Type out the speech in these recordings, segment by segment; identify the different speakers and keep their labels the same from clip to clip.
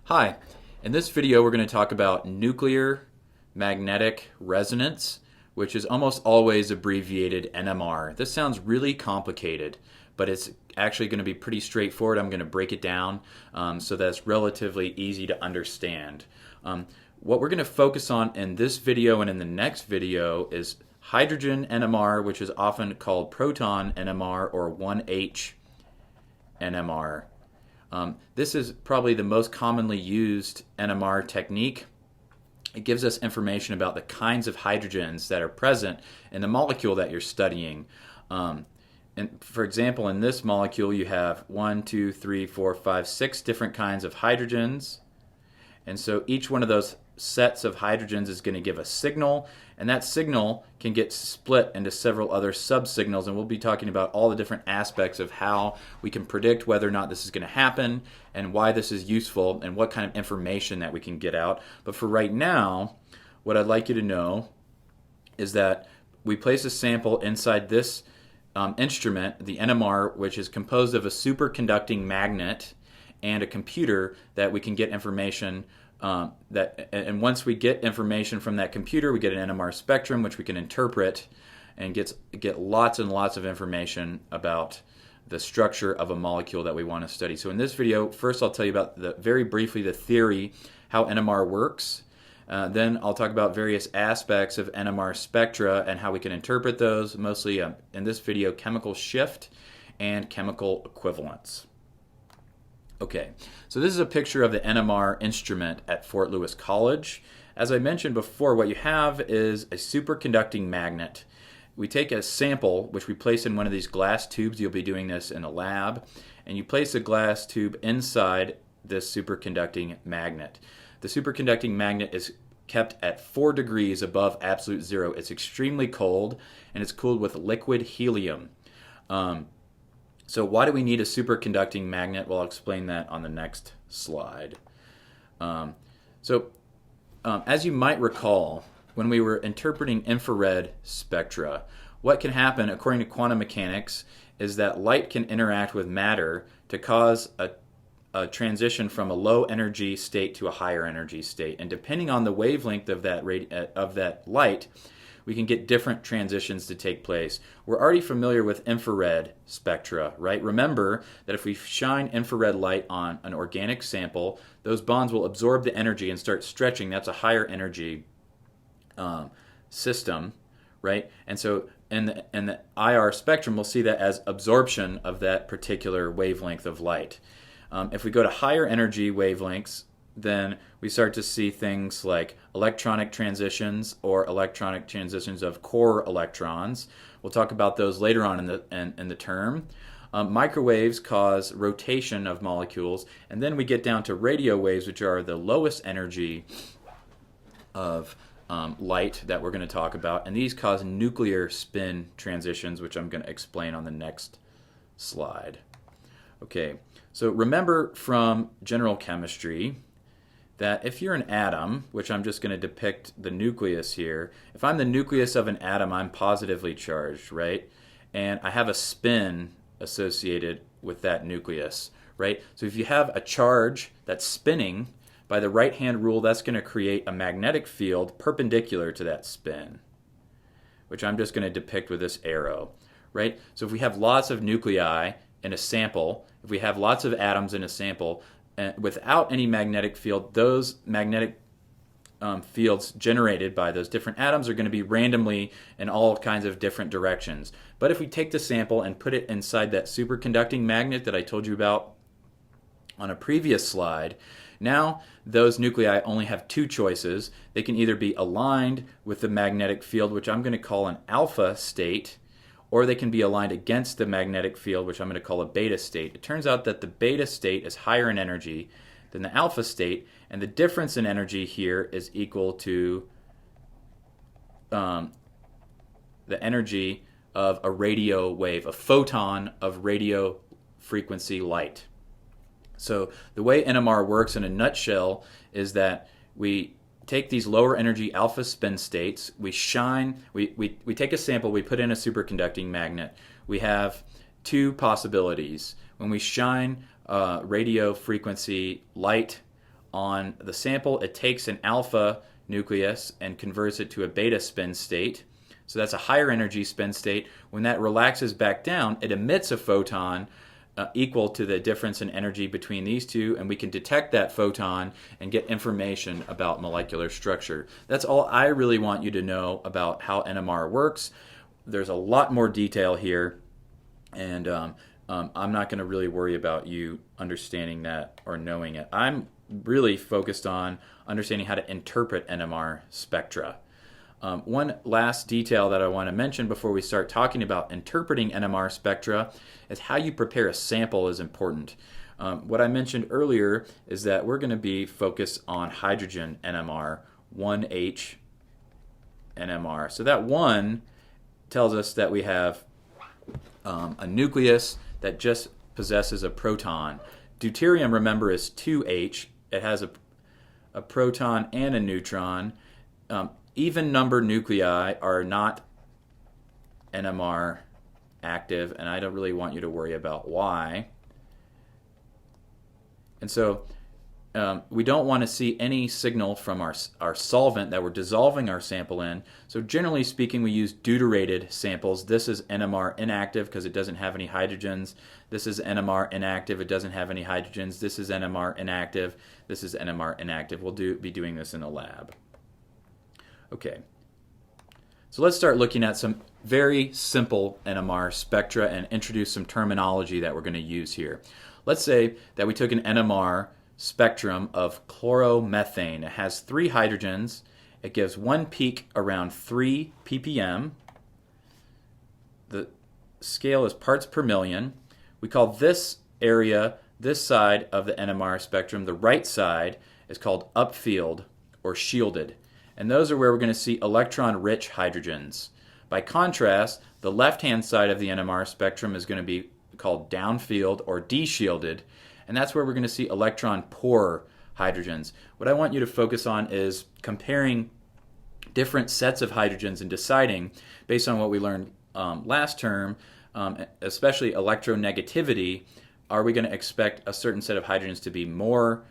Speaker 1: Hi, in this video we're going to talk about nuclear magnetic resonance, which is almost always abbreviated NMR. This sounds really complicated, but it's actually going to be pretty straightforward. I'm going to break it down so that's relatively easy to understand. What we're going to focus on in this video and in the next video is hydrogen NMR, which is often called proton NMR or 1H NMR. This is probably the most commonly used NMR technique. It gives us information about the kinds of hydrogens that are present in the molecule that you're studying. And for example, in this molecule, you have 1, 2, 3, 4, 5, 6 different kinds of hydrogens. And so each one of those sets of hydrogens is going to give a signal, and that signal can get split into several other subsignals, and we'll be talking about all the different aspects of how we can predict whether or not this is going to happen and why this is useful and what kind of information that we can get out. But for right now, what I'd like you to know is that we place a sample inside this instrument, the NMR, which is composed of a superconducting magnet and a computer that we can get information and once we get information from that computer, we get an NMR spectrum, which we can interpret and get lots and lots of information about the structure of a molecule that we want to study. So in this video, first I'll tell you about very briefly the theory, how NMR works. Then I'll talk about various aspects of NMR spectra and how we can interpret those, mostly in this video, chemical shift and chemical equivalence. Okay, so this is a picture of the NMR instrument at Fort Lewis College. As I mentioned before, what you have is a superconducting magnet. We take a sample, which we place in one of these glass tubes. You'll be doing this in a lab. And you place a glass tube inside this superconducting magnet. The superconducting magnet is kept at 4 degrees above absolute zero. It's extremely cold, and it's cooled with liquid helium. So why do we need a superconducting magnet? Well, I'll explain that on the next slide. As you might recall, when we were interpreting infrared spectra, what can happen, according to quantum mechanics, is that light can interact with matter to cause a transition from a low energy state to a higher energy state. And depending on the wavelength of that light, we can get different transitions to take place. We're already familiar with infrared spectra, right? Remember that if we shine infrared light on an organic sample, those bonds will absorb the energy and start stretching. That's a higher energy system, right? And so in the IR spectrum, we'll see that as absorption of that particular wavelength of light. If we go to higher energy wavelengths, then we start to see things like electronic transitions or electronic transitions of core electrons. We'll talk about those later on in the term. Microwaves cause rotation of molecules, and then we get down to radio waves, which are the lowest energy of light that we're going to talk about, and these cause nuclear spin transitions, which I'm going to explain on the next slide. Okay, so remember from general chemistry that if you're an atom, which I'm just going to depict the nucleus here, if I'm the nucleus of an atom, I'm positively charged, right? And I have a spin associated with that nucleus, right? So if you have a charge that's spinning, by the right-hand rule, that's going to create a magnetic field perpendicular to that spin, which I'm just going to depict with this arrow, right? So if we have lots of nuclei in a sample, if we have lots of atoms in a sample, without any magnetic field, those magnetic fields generated by those different atoms are going to be randomly in all kinds of different directions. But if we take the sample and put it inside that superconducting magnet that I told you about on a previous slide, now those nuclei only have 2 choices. They can either be aligned with the magnetic field, which I'm going to call an alpha state, or they can be aligned against the magnetic field, which I'm going to call a beta state. It turns out that the beta state is higher in energy than the alpha state, and the difference in energy here is equal to the energy of a radio wave, a photon of radio frequency light. So the way NMR works in a nutshell is that we take these lower energy alpha spin states, we take a sample, we put in a superconducting magnet. We have 2 possibilities. When we shine radio frequency light on the sample, it takes an alpha nucleus and converts it to a beta spin state. So that's a higher energy spin state. When that relaxes back down, it emits a photon equal to the difference in energy between these two, and we can detect that photon and get information about molecular structure. That's all I really want you to know about how NMR works. There's a lot more detail here, and I'm not going to really worry about you understanding that or knowing it. I'm really focused on understanding how to interpret NMR spectra. One last detail that I want to mention before we start talking about interpreting NMR spectra is how you prepare a sample is important. What I mentioned earlier is that we're going to be focused on hydrogen NMR, 1H NMR. So that 1 tells us that we have a nucleus that just possesses a proton. Deuterium, remember, is 2H. It has a proton and a neutron. Even number nuclei are not NMR active, and I don't really want you to worry about why. And so we don't want to see any signal from our solvent that we're dissolving our sample in. So generally speaking, we use deuterated samples. This is NMR inactive because it doesn't have any hydrogens. This is NMR inactive. It doesn't have any hydrogens. This is NMR inactive. This is NMR inactive. We'll be doing this in a lab. Okay, so let's start looking at some very simple NMR spectra and introduce some terminology that we're going to use here. Let's say that we took an NMR spectrum of chloromethane. It has 3 hydrogens. It gives one peak around 3 ppm. The scale is parts per million. We call this area, this side of the NMR spectrum, the right side, is called upfield or shielded. And those are where we're going to see electron-rich hydrogens. By contrast, the left-hand side of the NMR spectrum is going to be called downfield or deshielded, and that's where we're going to see electron-poor hydrogens. What I want you to focus on is comparing different sets of hydrogens and deciding, based on what we learned last term, especially electronegativity, are we going to expect a certain set of hydrogens to be more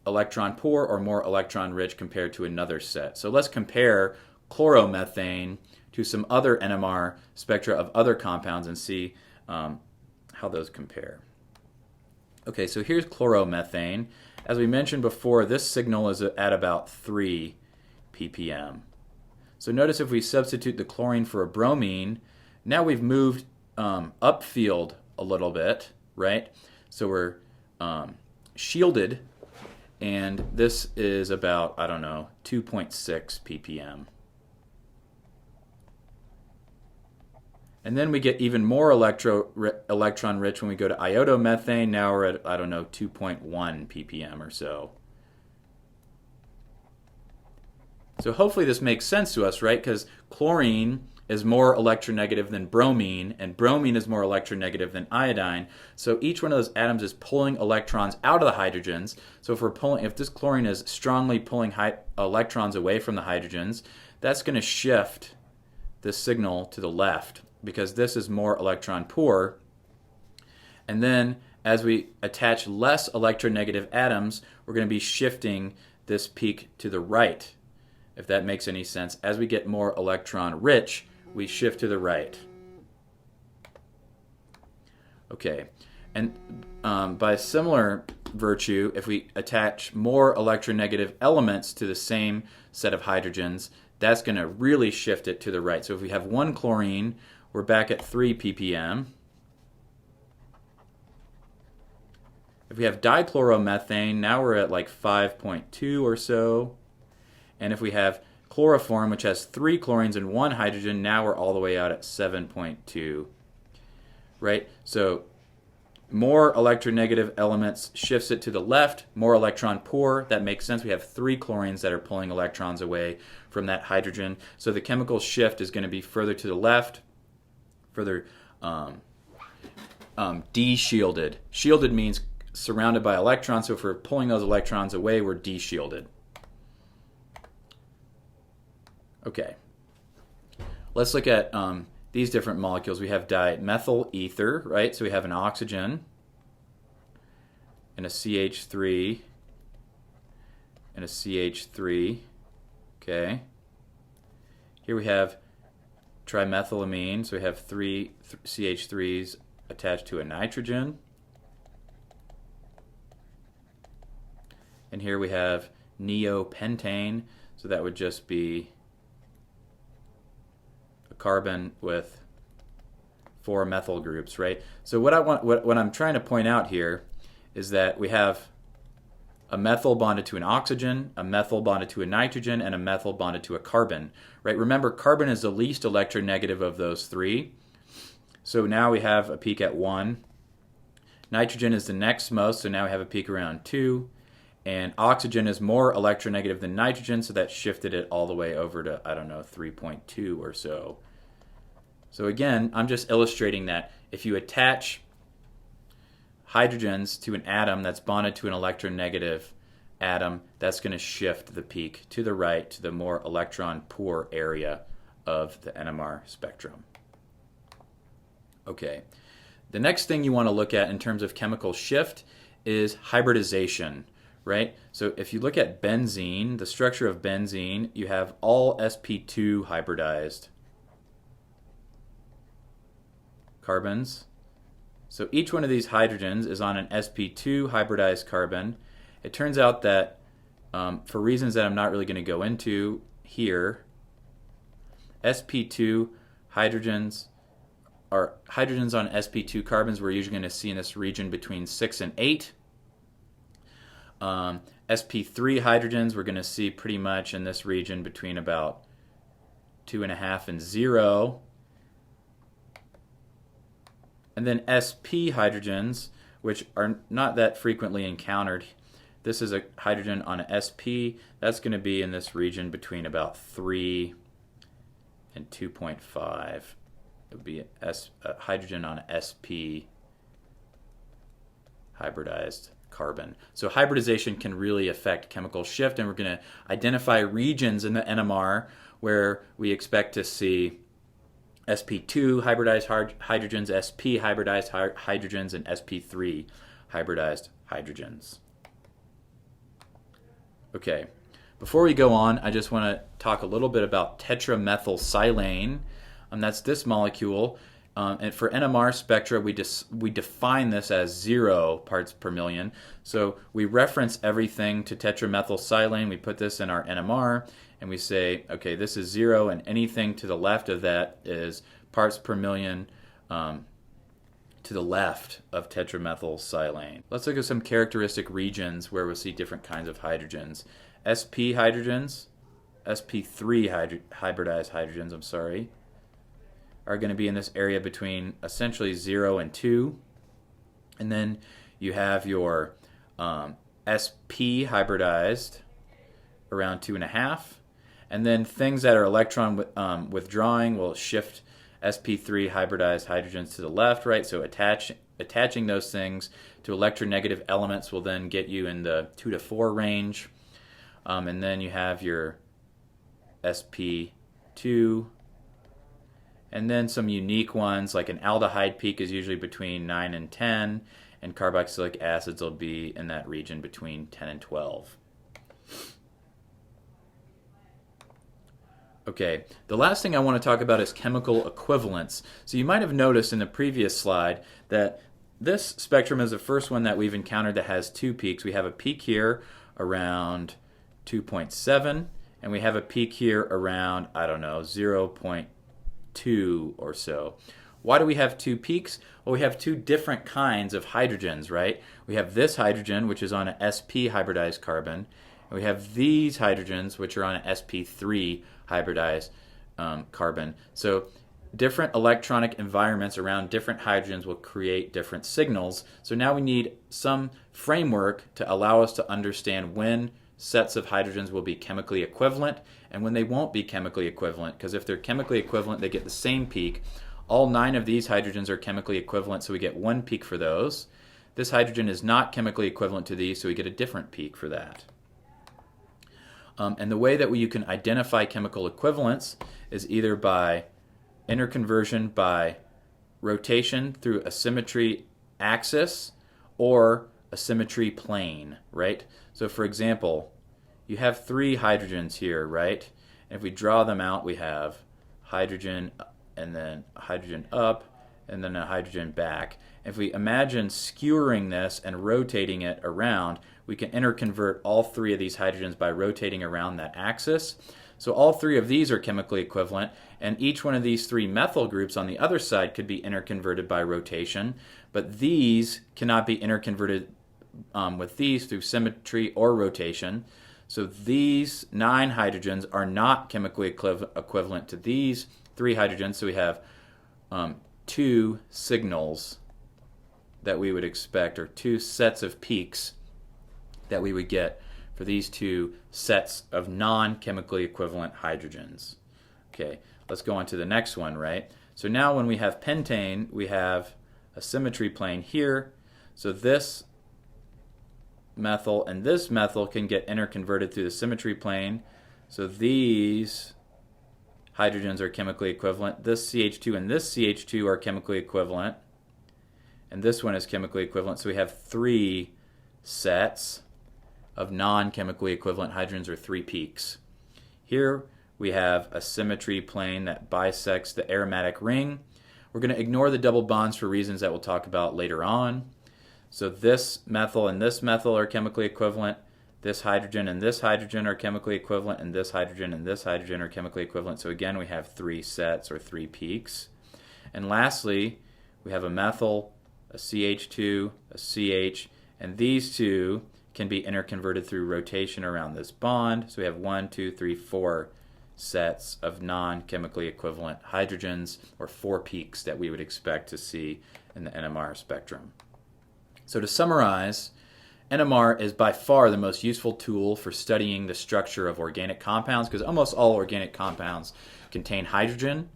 Speaker 1: electron poor or more electron rich compared to another set. So let's compare chloromethane to some other NMR spectra of other compounds and see how those compare. Okay, so here's chloromethane. As we mentioned before, this signal is at about 3 ppm. So notice if we substitute the chlorine for a bromine, now we've moved upfield a little bit, right? So we're shielded, and this is about, I don't know, 2.6 ppm. And then we get even more electron rich when we go to iodomethane. Now we're at, I don't know, 2.1 ppm or so. So hopefully this makes sense to us, right? Because chlorine is more electronegative than bromine, and bromine is more electronegative than iodine. So each one of those atoms is pulling electrons out of the hydrogens. So if this chlorine is strongly pulling electrons away from the hydrogens, that's going to shift the signal to the left because this is more electron poor. And then as we attach less electronegative atoms, we're going to be shifting this peak to the right, if that makes any sense. As we get more electron rich, we shift to the right. Okay, and by similar virtue, if we attach more electronegative elements to the same set of hydrogens, that's going to really shift it to the right. So if we have one chlorine, we're back at 3 ppm. If we have dichloromethane, now we're at like 5.2 or so. And if we have chloroform, which has 3 chlorines and 1 hydrogen, now we're all the way out at 7.2. Right? So more electronegative elements shifts it to the left, more electron poor. That makes sense. We have 3 chlorines that are pulling electrons away from that hydrogen. So the chemical shift is going to be further to the left, further deshielded. Shielded means surrounded by electrons, so if we're pulling those electrons away, we're deshielded. Okay, let's look at these different molecules. We have dimethyl ether, right? So we have an oxygen and a CH3 and a CH3. Okay. Here we have trimethylamine, so we have three CH3s attached to a nitrogen. And here we have neopentane, so that would just be a carbon with 4 methyl groups, right? So what I'm trying to point out here is that we have a methyl bonded to an oxygen, a methyl bonded to a nitrogen, and a methyl bonded to a carbon, right? Remember, carbon is the least electronegative of those three. So now we have a peak at 1. Nitrogen is the next most, so now we have a peak around 2. And oxygen is more electronegative than nitrogen, so that shifted it all the way over to, I don't know, 3.2 or so. So again, I'm just illustrating that if you attach hydrogens to an atom that's bonded to an electronegative atom, that's going to shift the peak to the right to the more electron-poor area of the NMR spectrum. Okay, the next thing you want to look at in terms of chemical shift is hybridization, right? So if you look at benzene, the structure of benzene, you have all sp2 hybridized carbons. So each one of these hydrogens is on an sp2 hybridized carbon. It turns out that for reasons that I'm not really going to go into here, sp2 hydrogens are hydrogens on sp2 carbons we're usually going to see in this region between 6 and 8. sp3 hydrogens we're going to see pretty much in this region between about 2.5 and 0. And then sp hydrogens, which are not that frequently encountered. This is a hydrogen on a sp. That's going to be in this region between about 3 and 2.5. It would be a hydrogen on a sp hybridized carbon. So hybridization can really affect chemical shift, and we're going to identify regions in the NMR where we expect to see sp2 hybridized hydrogens, sp hybridized hydrogens, and sp3 hybridized hydrogens. Okay, before we go on, I just want to talk a little bit about tetramethylsilane. That's this molecule. And for NMR spectra, we define this as 0 parts per million. So we reference everything to tetramethylsilane. We put this in our NMR, and we say, okay, this is 0, and anything to the left of that is parts per million to the left of tetramethylsilane. Let's look at some characteristic regions where we'll see different kinds of hydrogens. sp hydrogens, sp3 hybridized hydrogens, are going to be in this area between essentially 0 and 2. And then you have your sp hybridized around 2.5. And then things that are electron withdrawing will shift sp3 hybridized hydrogens to the left, right? So attaching those things to electronegative elements will then get you in the 2 to 4 range. And then you have your sp2. And then some unique ones, like an aldehyde peak is usually between 9 and 10, and carboxylic acids will be in that region between 10 and 12. Okay, the last thing I want to talk about is chemical equivalence. So you might have noticed in the previous slide that this spectrum is the first one that we've encountered that has 2 peaks. We have a peak here around 2.7, and we have a peak here around, I don't know, 0.2 or so. Why do we have 2 peaks? Well, we have 2 different kinds of hydrogens, right? We have this hydrogen, which is on an sp hybridized carbon, and we have these hydrogens, which are on an sp3 hybridized carbon. So different electronic environments around different hydrogens will create different signals. So now we need some framework to allow us to understand when sets of hydrogens will be chemically equivalent and when they won't be chemically equivalent, because if they're chemically equivalent, they get the same peak. All 9 of these hydrogens are chemically equivalent, so we get 1 peak for those. This hydrogen is not chemically equivalent to these, so we get a different peak for that. And the way that you can identify chemical equivalence is either by interconversion by rotation through a symmetry axis or a symmetry plane, right? So for example, you have three hydrogens here, right? And if we draw them out, we have hydrogen and then a hydrogen up and then a hydrogen back. If we imagine skewering this and rotating it around, we can interconvert all three of these hydrogens by rotating around that axis. So all three of these are chemically equivalent, and each one of these three methyl groups on the other side could be interconverted by rotation, but these cannot be interconverted with these through symmetry or rotation. So these 9 hydrogens are not chemically equivalent to these 3 hydrogens, so we have 2 signals that we would expect, or 2 sets of peaks that we would get for these 2 sets of non-chemically equivalent hydrogens. Okay, let's go on to the next one, right? So now when we have pentane, we have a symmetry plane here. So this methyl and this methyl can get interconverted through the symmetry plane. So these hydrogens are chemically equivalent. This CH2 and this CH2 are chemically equivalent. And this one is chemically equivalent. So we have 3 sets of non-chemically equivalent hydrogens, or 3 peaks. Here we have a symmetry plane that bisects the aromatic ring. We're going to ignore the double bonds for reasons that we'll talk about later on. So this methyl and this methyl are chemically equivalent. This hydrogen and this hydrogen are chemically equivalent, and this hydrogen and this hydrogen are chemically equivalent. So again, we have 3 sets, or 3 peaks. And lastly, we have a methyl, a CH2, a CH, and these 2 can be interconverted through rotation around this bond. So we have 1, 2, 3, 4 sets of non-chemically equivalent hydrogens, or 4 peaks that we would expect to see in the NMR spectrum. So to summarize, NMR is by far the most useful tool for studying the structure of organic compounds, because almost all organic compounds contain hydrogen.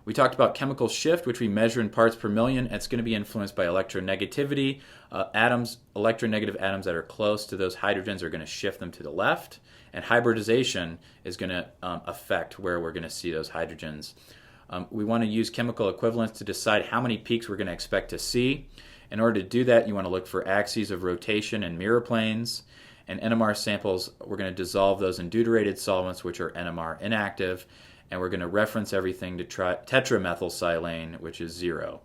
Speaker 1: We talked about chemical shift, which we measure in parts per million. It's going to be influenced by electronegativity. Electronegative atoms that are close to those hydrogens are going to shift them to the left. And hybridization is going to affect where we're going to see those hydrogens. We want to use chemical equivalence to decide how many peaks we're going to expect to see. In order to do that, you want to look for axes of rotation and mirror planes. And NMR samples, we're going to dissolve those in deuterated solvents, which are NMR inactive. And we're going to reference everything to tetramethylsilane, which is 0.